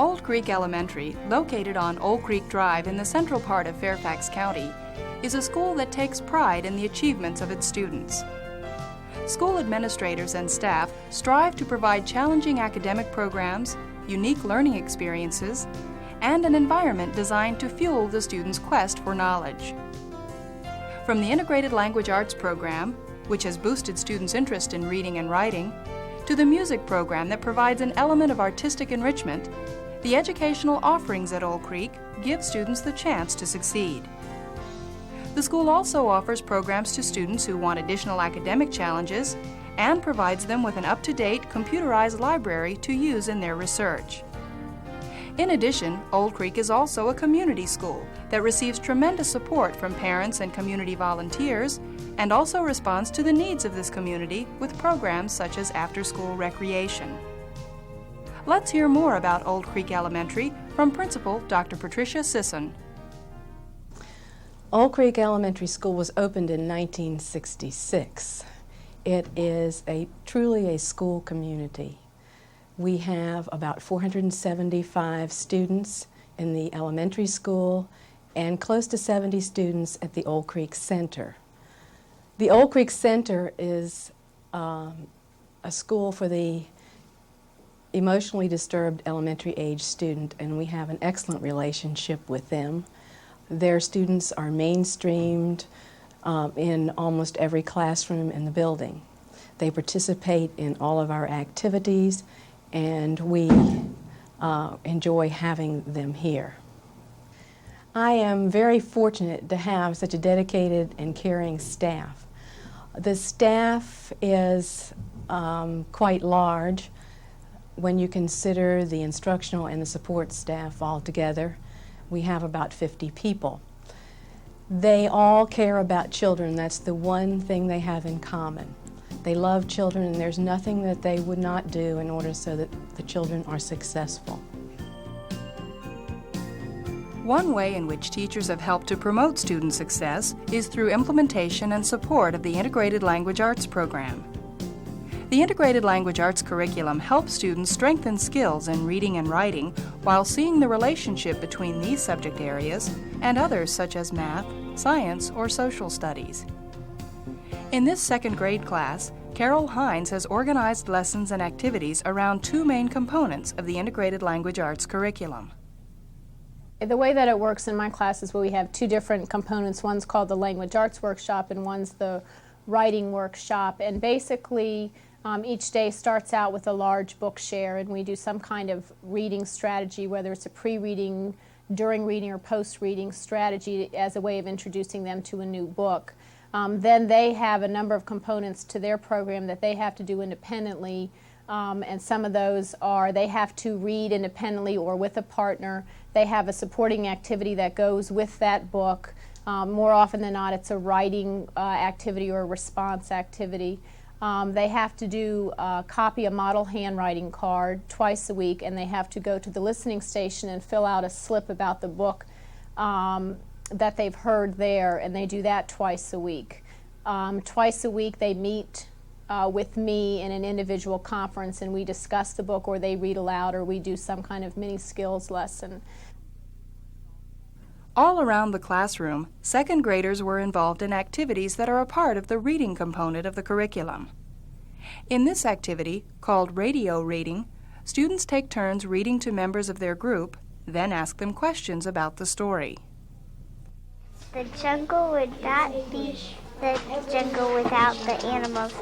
Old Creek Elementary, located on Old Creek Drive in the central part of Fairfax County, is a school that takes pride in the achievements of its students. School administrators and staff strive to provide challenging academic programs, unique learning experiences, and an environment designed to fuel the students' quest for knowledge. From the Integrated Language Arts program, which has boosted students' interest in reading and writing, to the music program that provides an element of artistic enrichment, the educational offerings at Old Creek give students the chance to succeed. The school also offers programs to students who want additional academic challenges and provides them with an up-to-date computerized library to use in their research. In addition, Old Creek is also a community school that receives tremendous support from parents and community volunteers and also responds to the needs of this community with programs such as after-school recreation. Let's hear more about Old Creek Elementary from Principal Dr. Patricia Sisson. Old Creek Elementary School was opened in 1966. It is truly a school community. We have about 475 students in the elementary school and close to 70 students at the Old Creek Center. The Old Creek Center is a school for the emotionally disturbed elementary age student, and we have an excellent relationship with them. Their students are mainstreamed in almost every classroom in the building. They participate in all of our activities, and we enjoy having them here. I am very fortunate to have such a dedicated and caring staff. The staff is quite large when you consider the instructional and the support staff all together. We have about 50 people. They all care about children. That's the one thing they have in common. They love children, and there's nothing that they would not do in order so that the children are successful. One way in which teachers have helped to promote student success is through implementation and support of the Integrated Language Arts program. The Integrated Language Arts curriculum helps students strengthen skills in reading and writing while seeing the relationship between these subject areas and others such as math, science, or social studies. In this second grade class, Carol Hines has organized lessons and activities around two main components of the Integrated Language Arts curriculum. The way that it works in my class is where we have two different components. One's called the Language Arts Workshop and one's the Writing Workshop. And basically, each day starts out with a large book share, and we do some kind of reading strategy, whether it's a pre-reading, during reading, or post-reading strategy as a way of introducing them to a new book. Then they have a number of components to their program that they have to do independently, and some of those are they have to read independently or with a partner. They have a supporting activity that goes with that book. More often than not, it's a writing activity or a response activity. They have to copy a model handwriting card twice a week, and they have to go to the listening station and fill out a slip about the book that they've heard there, and they do that twice a week. Twice a week they meet with me in an individual conference, and we discuss the book, or they read aloud, or we do some kind of mini skills lesson. All around the classroom, second graders were involved in activities that are a part of the reading component of the curriculum. In this activity, called radio reading, students take turns reading to members of their group, then ask them questions about the story. The jungle would not be the jungle without the animals.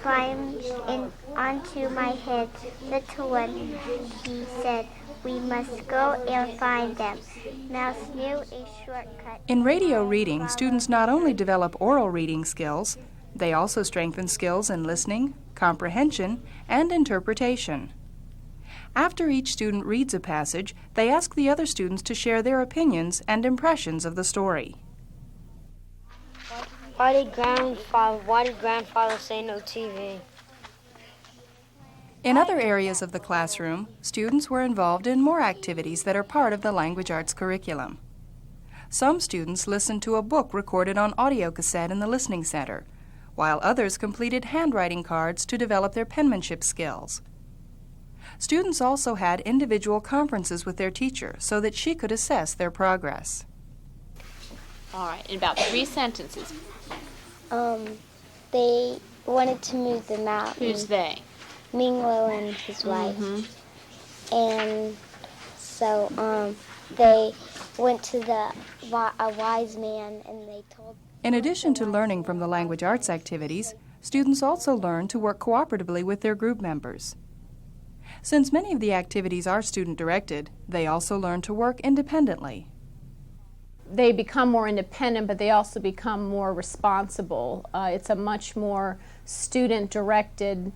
Climbed in onto my head. Little one, he said, we must go and find them. Mouse knew a shortcut. In radio reading, students not only develop oral reading skills, they also strengthen skills in listening, comprehension, and interpretation. After each student reads a passage, they ask the other students to share their opinions and impressions of the story. Why did grandfather say no TV? In other areas of the classroom, students were involved in more activities that are part of the language arts curriculum. Some students listened to a book recorded on audio cassette in the listening center, while others completed handwriting cards to develop their penmanship skills. Students also had individual conferences with their teacher so that she could assess their progress. All right, in about 3 sentences. They wanted to move the mountain. Who's they? Minglo and his wife. And so they went to a wise man and they told... In addition to learning from the language arts activities, students also learn to work cooperatively with their group members. Since many of the activities are student-directed, they also learn to work independently. They become more independent, but they also become more responsible. It's a much more student-directed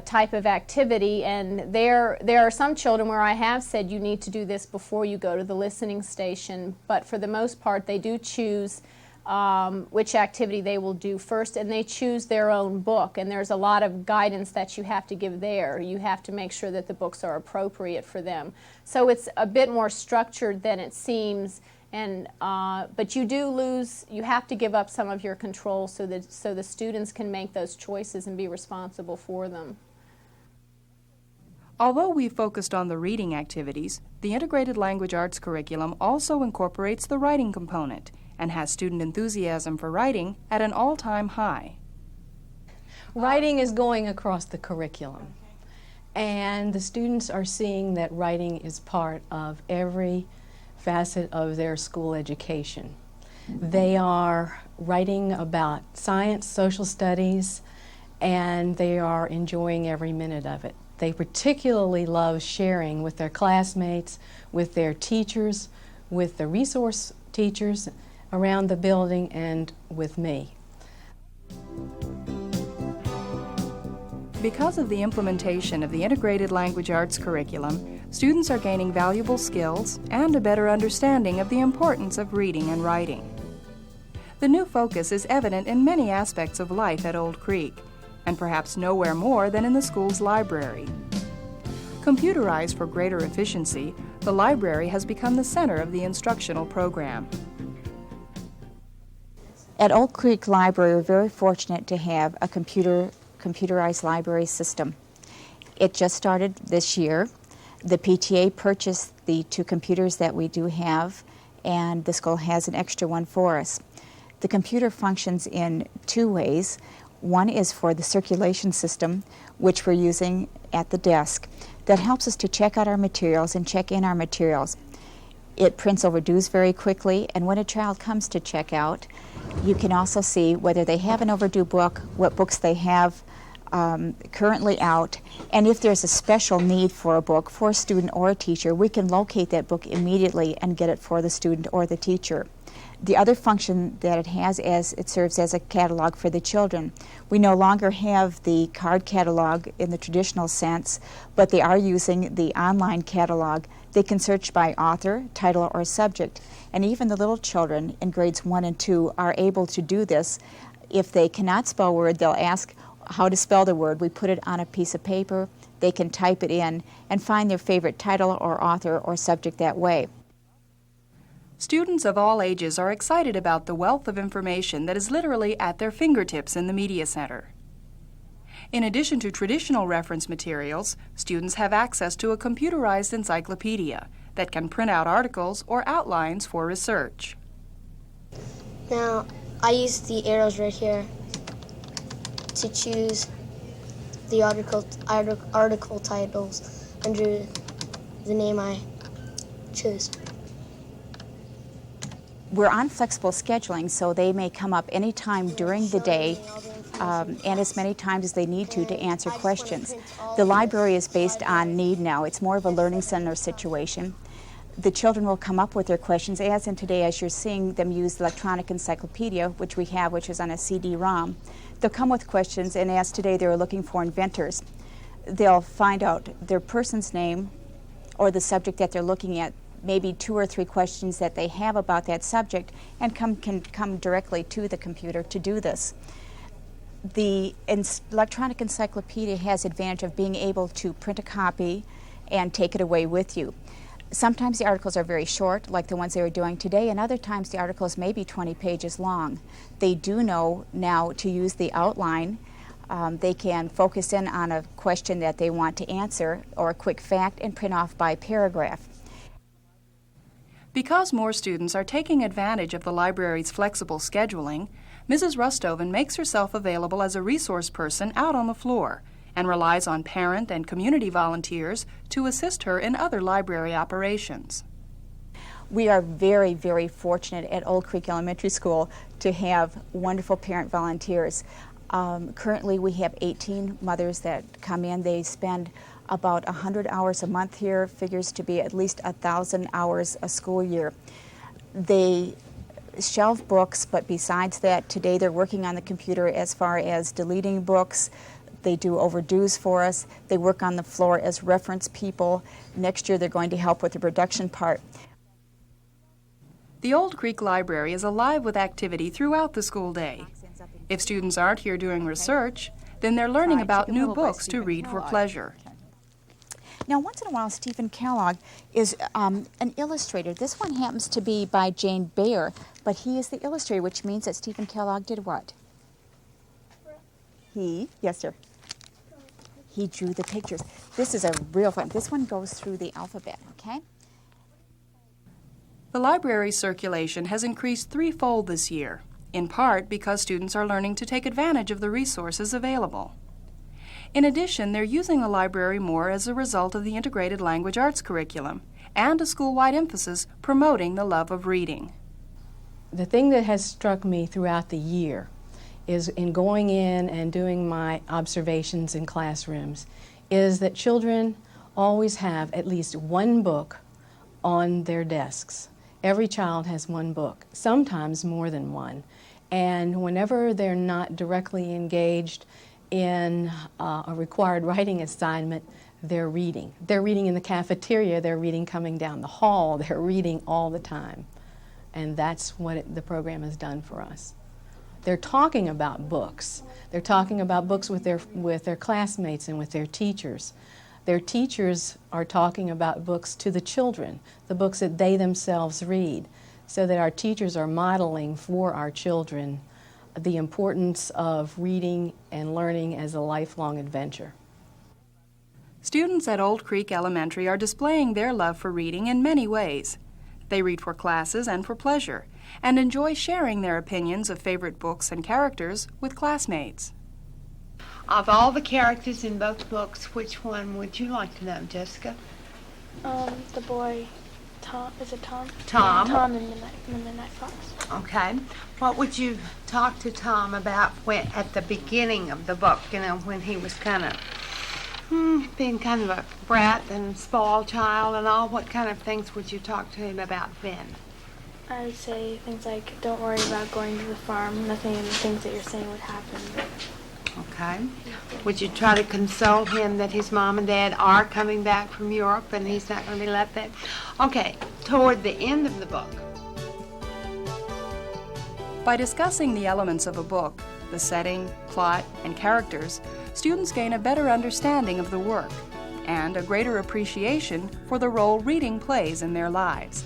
type of activity, and there are some children where I have said you need to do this before you go to the listening station, but for the most part they do choose which activity they will do first, and they choose their own book, and there's a lot of guidance that you have to give there. You have to make sure that the books are appropriate for them. So it's a bit more structured than it seems, and but you have to give up some of your control so the students can make those choices and be responsible for them. Although we focused on the reading activities, the Integrated Language Arts curriculum also incorporates the writing component and has student enthusiasm for writing at an all-time high. Writing is going across the curriculum, and the students are seeing that writing is part of every facet of their school education. They are writing about science, social studies, and they are enjoying every minute of it. They particularly love sharing with their classmates, with their teachers, with the resource teachers around the building, and with me. Because of the implementation of the Integrated Language Arts curriculum, students are gaining valuable skills and a better understanding of the importance of reading and writing. The new focus is evident in many aspects of life at Old Creek, and perhaps nowhere more than in the school's library. Computerized for greater efficiency, the library has become the center of the instructional program. At Old Creek Library, we're very fortunate to have a computerized library system. It just started this year. The PTA purchased the 2 computers that we do have, and the school has an extra one for us. The computer functions in 2 ways. One is for the circulation system, which we're using at the desk. That helps us to check out our materials and check in our materials. It prints overdues very quickly, and when a child comes to check out, you can also see whether they have an overdue book, what books they have currently out, and if there's a special need for a book for a student or a teacher, we can locate that book immediately and get it for the student or the teacher. The other function that it has is it serves as a catalog for the children. We no longer have the card catalog in the traditional sense, but they are using the online catalog. They can search by author, title, or subject, and even the little children in grades 1 and 2 are able to do this. If they cannot spell a word, they'll ask how to spell the word. We put it on a piece of paper. They can type it in and find their favorite title or author or subject that way. Students of all ages are excited about the wealth of information that is literally at their fingertips in the Media Center. In addition to traditional reference materials, students have access to a computerized encyclopedia that can print out articles or outlines for research. Now, I use the arrows right here to choose the article titles under the name I choose. We're on flexible scheduling, so they may come up any time during the day and as many times as they need to answer questions. The library is based on need now. It's more of a learning center situation. The children will come up with their questions, as in today, as you're seeing them use the electronic encyclopedia, which we have, which is on a CD-ROM. They'll come with questions, and as today they were looking for inventors. They'll find out their person's name or the subject that they're looking at, maybe 2 or 3 questions that they have about that subject, and can come directly to the computer to do this. The electronic encyclopedia has the advantage of being able to print a copy and take it away with you. Sometimes the articles are very short, like the ones they were doing today, and other times the articles may be 20 pages long. They do know now to use the outline They can focus in on a question that they want to answer or a quick fact and print off by paragraph. Because more students are taking advantage of the library's flexible scheduling, Mrs. Rustoven makes herself available as a resource person out on the floor and relies on parent and community volunteers to assist her in other library operations. We are very, very fortunate at Old Creek Elementary School to have wonderful parent volunteers. Currently we have 18 mothers that come in. They spend about 100 hours a month here, figures to be at least 1,000 hours a school year. They shelve books, but besides that, today they're working on the computer as far as deleting books. They do overdues for us. They work on the floor as reference people. Next year they're going to help with the production part. The Old Creek Library is alive with activity throughout the school day. If students aren't here doing research, then they're learning about new books to read for pleasure. Now, once in a while, Stephen Kellogg is an illustrator. This one happens to be by Jane Bayer, but he is the illustrator, which means that Stephen Kellogg did what? Yes, sir. He drew the pictures. This is a real fun. This one goes through the alphabet, okay? The library's circulation has increased threefold this year, in part because students are learning to take advantage of the resources available. In addition, they're using the library more as a result of the integrated language arts curriculum and a school-wide emphasis promoting the love of reading. The thing that has struck me throughout the year is in going in and doing my observations in classrooms is that children always have at least one book on their desks. Every child has one book, sometimes more than one. And whenever they're not directly engaged in a required writing assignment, they're reading. They're reading in the cafeteria, they're reading coming down the hall, they're reading all the time. And that's what the program has done for us. They're talking about books. They're talking about books with their classmates and with their teachers. Their teachers are talking about books to the children, the books that they themselves read, so that our teachers are modeling for our children the importance of reading and learning as a lifelong adventure. Students at Old Creek Elementary are displaying their love for reading in many ways. They read for classes and for pleasure, and enjoy sharing their opinions of favorite books and characters with classmates. Of all the characters in both books, which one would you like to know, Jessica? The boy, Tom. Is it Tom? Tom. Tom in the Midnight Fox. Okay. What would you talk to Tom about at the beginning of the book, you know, when he was kind of being kind of a brat and spoiled child and all? What kind of things would you talk to him about then? I would say things like, don't worry about going to the farm. Nothing of the things that you're saying would happen. Okay. Would you try to console him that his mom and dad are coming back from Europe and he's not going to be left there? Okay. Toward the end of the book. By discussing the elements of a book, the setting, plot, and characters, students gain a better understanding of the work and a greater appreciation for the role reading plays in their lives.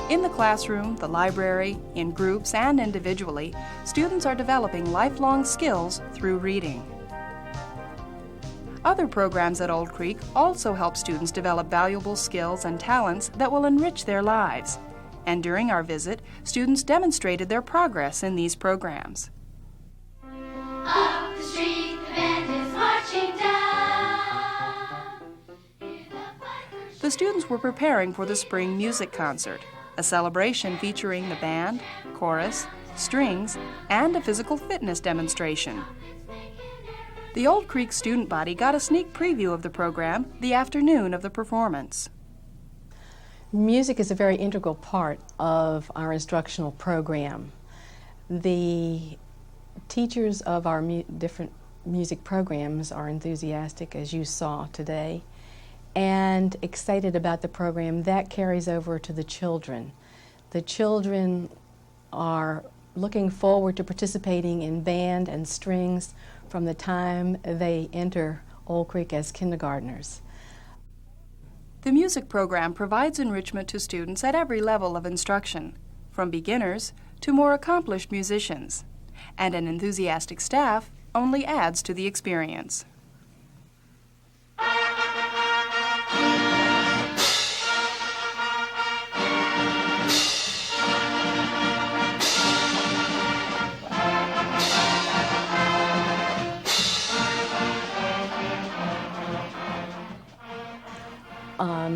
In the classroom, the library, in groups, and individually, students are developing lifelong skills through reading. Other programs at Old Creek also help students develop valuable skills and talents that will enrich their lives. And during our visit, students demonstrated their progress in these programs. Up the street, the band is marching down. The students were preparing for the spring music concert, a celebration featuring the band, chorus, strings, and a physical fitness demonstration. The Old Creek student body got a sneak preview of the program the afternoon of the performance. Music is a very integral part of our instructional program. The teachers of our different music programs are enthusiastic, as you saw today, and excited about the program. That carries over to the children. The children are looking forward to participating in band and strings from the time they enter Old Creek as kindergartners. The music program provides enrichment to students at every level of instruction, from beginners to more accomplished musicians, and an enthusiastic staff only adds to the experience.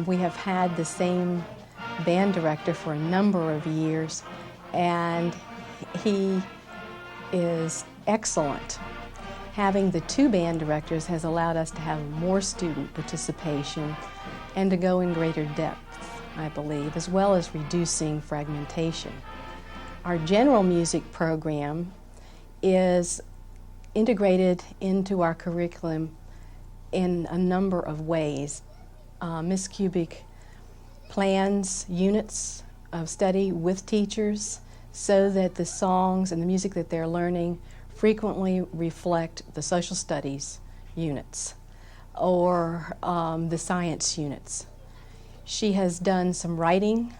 We have had the same band director for a number of years, and he is excellent. Having the two band directors has allowed us to have more student participation and to go in greater depth, I believe, as well as reducing fragmentation. Our general music program is integrated into our curriculum in a number of ways. Ms. Kubik plans units of study with teachers so that the songs and the music that they're learning frequently reflect the social studies units or the science units. She has done some writing,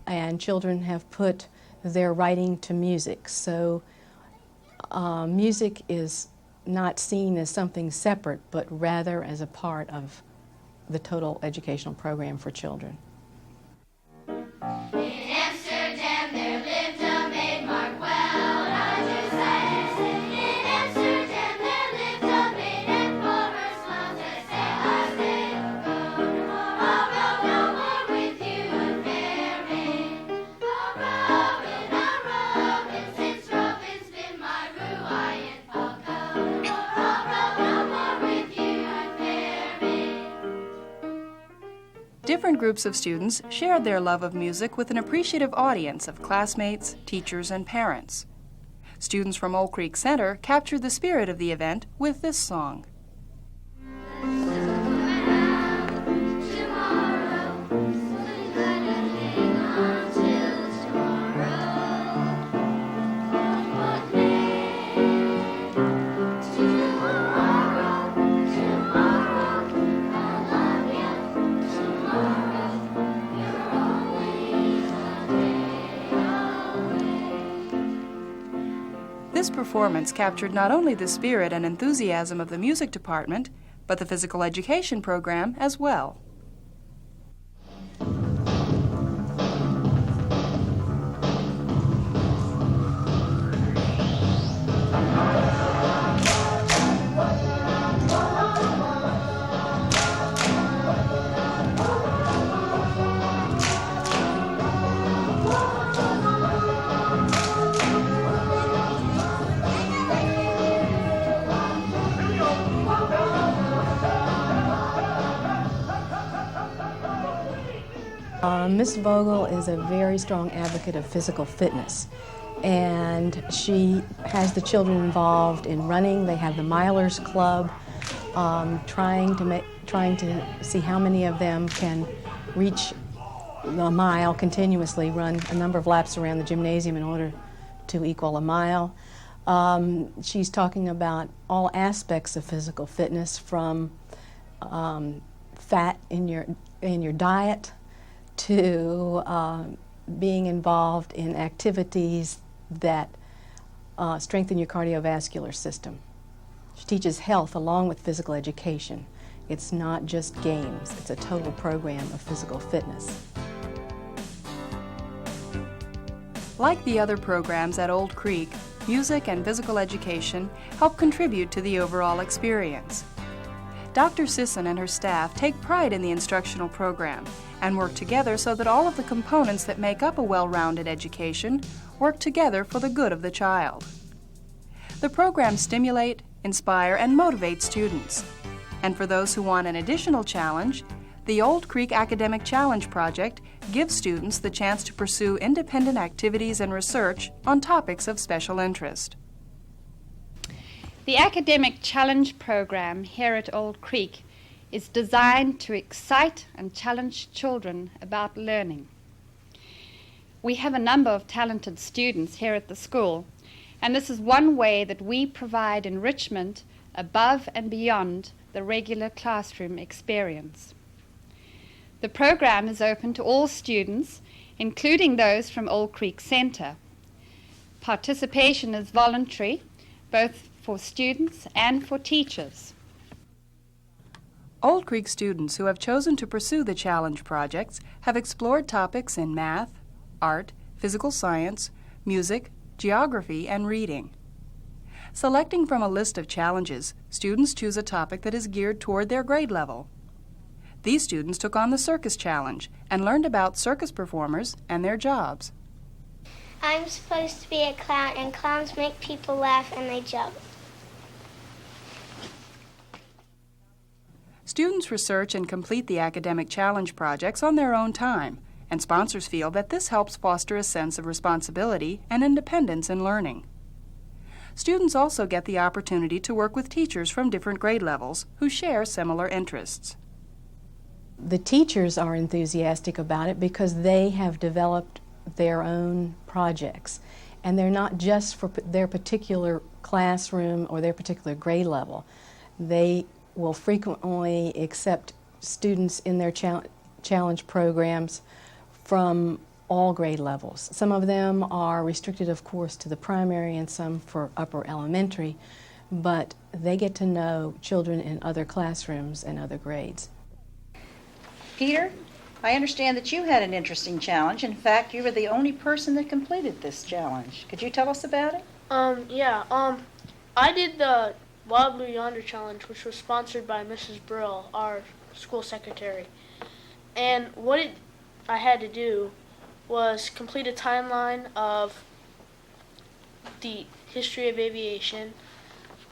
and children have put their writing to music. So music is not seen as something separate, but rather as a part of the total educational program for children. Different groups of students shared their love of music with an appreciative audience of classmates, teachers, and parents. Students from Old Creek Center captured the spirit of the event with this song. This performance captured not only the spirit and enthusiasm of the music department, but the physical education program as well. Ms. Vogel is a very strong advocate of physical fitness, and she has the children involved in running. They have the Milers Club, trying to see how many of them can reach a mile continuously, run a number of laps around the gymnasium in order to equal a mile. She's talking about all aspects of physical fitness, from fat in your diet to being involved in activities that strengthen your cardiovascular system. She teaches health along with physical education. It's not just games, it's a total program of physical fitness. Like the other programs at Old Creek, music and physical education help contribute to the overall experience. Dr. Sisson and her staff take pride in the instructional program and work together so that all of the components that make up a well-rounded education work together for the good of the child. The programs stimulate, inspire, and motivate students. And for those who want an additional challenge, the Old Creek Academic Challenge Project gives students the chance to pursue independent activities and research on topics of special interest. The Academic Challenge program here at Old Creek is designed to excite and challenge children about learning. We have a number of talented students here at the school, and this is one way that we provide enrichment above and beyond the regular classroom experience. The program is open to all students, including those from Old Creek Center. Participation is voluntary, both for students and for teachers. Old Creek students who have chosen to pursue the challenge projects have explored topics in math, art, physical science, music, geography, and reading. Selecting from a list of challenges, students choose a topic that is geared toward their grade level. These students took on the circus challenge and learned about circus performers and their jobs. I'm supposed to be a clown, and clowns make people laugh and they jump. Students research and complete the academic challenge projects on their own time, and sponsors feel that this helps foster a sense of responsibility and independence in learning. Students also get the opportunity to work with teachers from different grade levels who share similar interests. The teachers are enthusiastic about it because they have developed their own projects, and they're not just for their particular classroom or their particular grade level. They will frequently accept students in their challenge programs from all grade levels. Some of them are restricted, of course, to the primary and some for upper elementary, but they get to know children in other classrooms and other grades. Peter, I understand that you had an interesting challenge. In fact, you were the only person that completed this challenge. Could you tell us about it? I did the Wild Blue Yonder challenge, which was sponsored by Mrs. Brill, our school secretary. And what I had to do was complete a timeline of the history of aviation.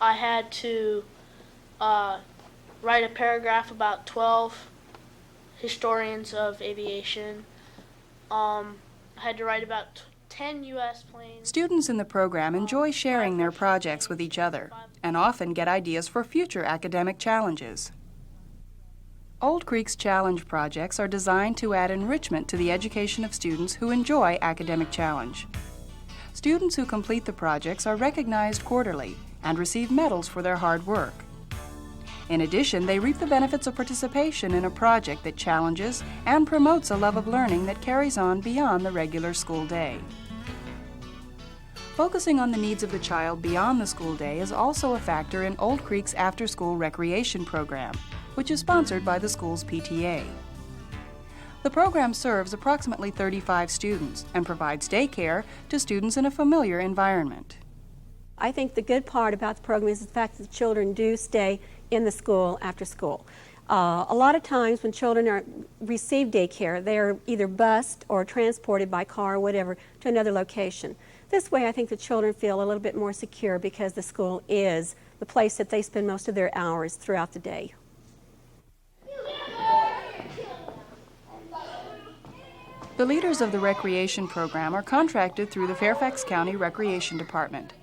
I had to write a paragraph about 12 historians of aviation. I had to write about 10 U.S. planes. Students in the program enjoy sharing their projects with each other and often get ideas for future academic challenges. Old Creek's challenge projects are designed to add enrichment to the education of students who enjoy academic challenge. Students who complete the projects are recognized quarterly and receive medals for their hard work. In addition, they reap the benefits of participation in a project that challenges and promotes a love of learning that carries on beyond the regular school day. Focusing on the needs of the child beyond the school day is also a factor in Old Creek's after-school recreation program, which is sponsored by the school's PTA. The program serves approximately 35 students and provides daycare to students in a familiar environment. I think the good part about the program is the fact that the children do stay in the school after school. A lot of times when children receive daycare, they are either bused or transported by car or whatever to another location. This way I think the children feel a little bit more secure because the school is the place that they spend most of their hours throughout the day. The leaders of the recreation program are contracted through the Fairfax County Recreation Department.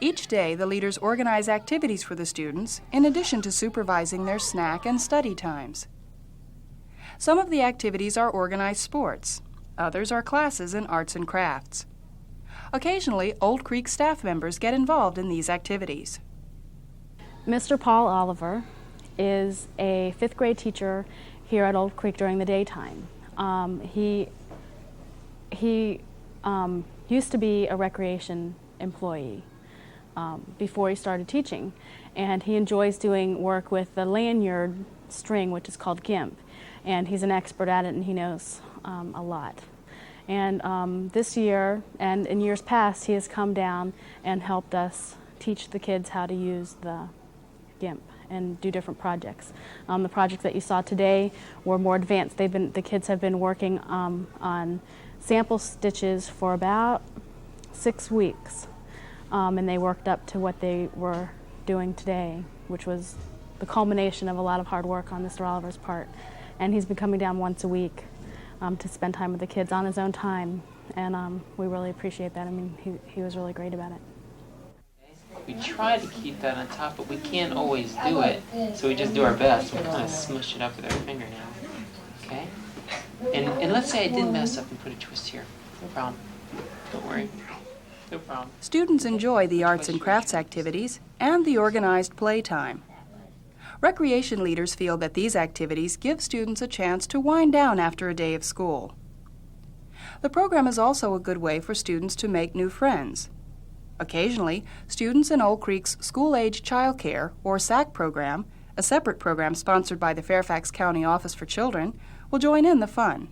Each day, the leaders organize activities for the students in addition to supervising their snack and study times. Some of the activities are organized sports. Others are classes in arts and crafts. Occasionally, Old Creek staff members get involved in these activities. Mr. Paul Oliver is a 5th grade teacher here at Old Creek during the daytime. He used to be a recreation employee before he started teaching, and he enjoys doing work with the lanyard string, which is called GIMP, and he's an expert at it and he knows a lot. And this year and in years past, he has come down and helped us teach the kids how to use the GIMP and do different projects. The projects that you saw today were more advanced. The kids have been working on sample stitches for about 6 weeks, and they worked up to what they were doing today, which was the culmination of a lot of hard work on Mr. Oliver's part. And he's been coming down once a week to spend time with the kids on his own time, and we really appreciate that. I mean, he was really great about it. We try to keep that on top, but we can't always do it, so we just do our best. We kind of smush it up with our fingernail, okay? And let's say I did mess up and put a twist here. No problem. Don't worry. No problem. Students enjoy the arts and crafts activities and the organized playtime. Recreation leaders feel that these activities give students a chance to wind down after a day of school. The program is also a good way for students to make new friends. Occasionally, students in Old Creek's School-Age Child Care, or SAC program, a separate program sponsored by the Fairfax County Office for Children, will join in the fun.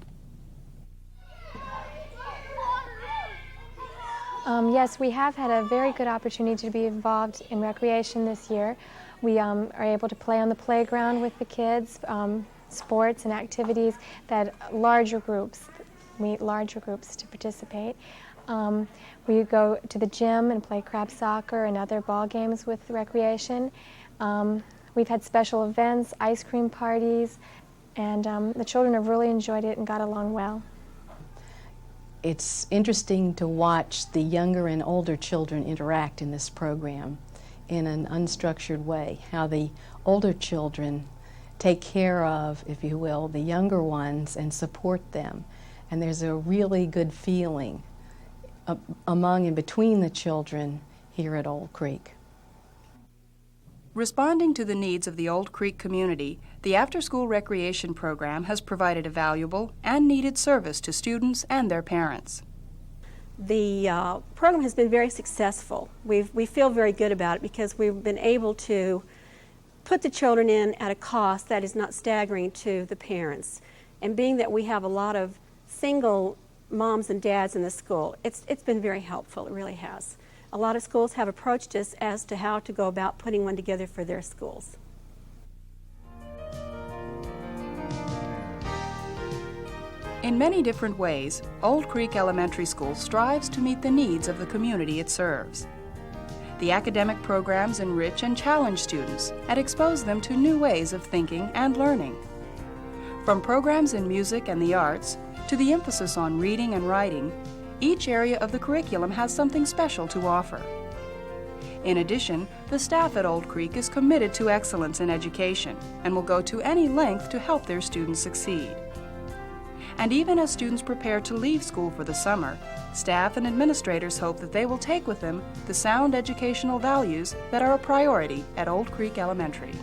Yes, we have had a very good opportunity to be involved in recreation this year. We are able to play on the playground with the kids, sports and activities that larger groups to participate. We go to the gym and play crab soccer and other ball games with recreation. We've had special events, ice cream parties, and the children have really enjoyed it and got along well. It's interesting to watch the younger and older children interact in this program in an unstructured way, how the older children take care of, if you will, the younger ones and support them. And there's a really good feeling among and between the children here at Old Creek. Responding to the needs of the Old Creek community, the after-school recreation program has provided a valuable and needed service to students and their parents. The program has been very successful. We feel very good about it because we've been able to put the children in at a cost that is not staggering to the parents. And being that we have a lot of single moms and dads in the school, it's been very helpful. It really has. A lot of schools have approached us as to how to go about putting one together for their schools. In many different ways, Old Creek Elementary School strives to meet the needs of the community it serves. The academic programs enrich and challenge students and expose them to new ways of thinking and learning. From programs in music and the arts to the emphasis on reading and writing, each area of the curriculum has something special to offer. In addition, the staff at Old Creek is committed to excellence in education and will go to any length to help their students succeed. And even as students prepare to leave school for the summer, staff and administrators hope that they will take with them the sound educational values that are a priority at Old Creek Elementary.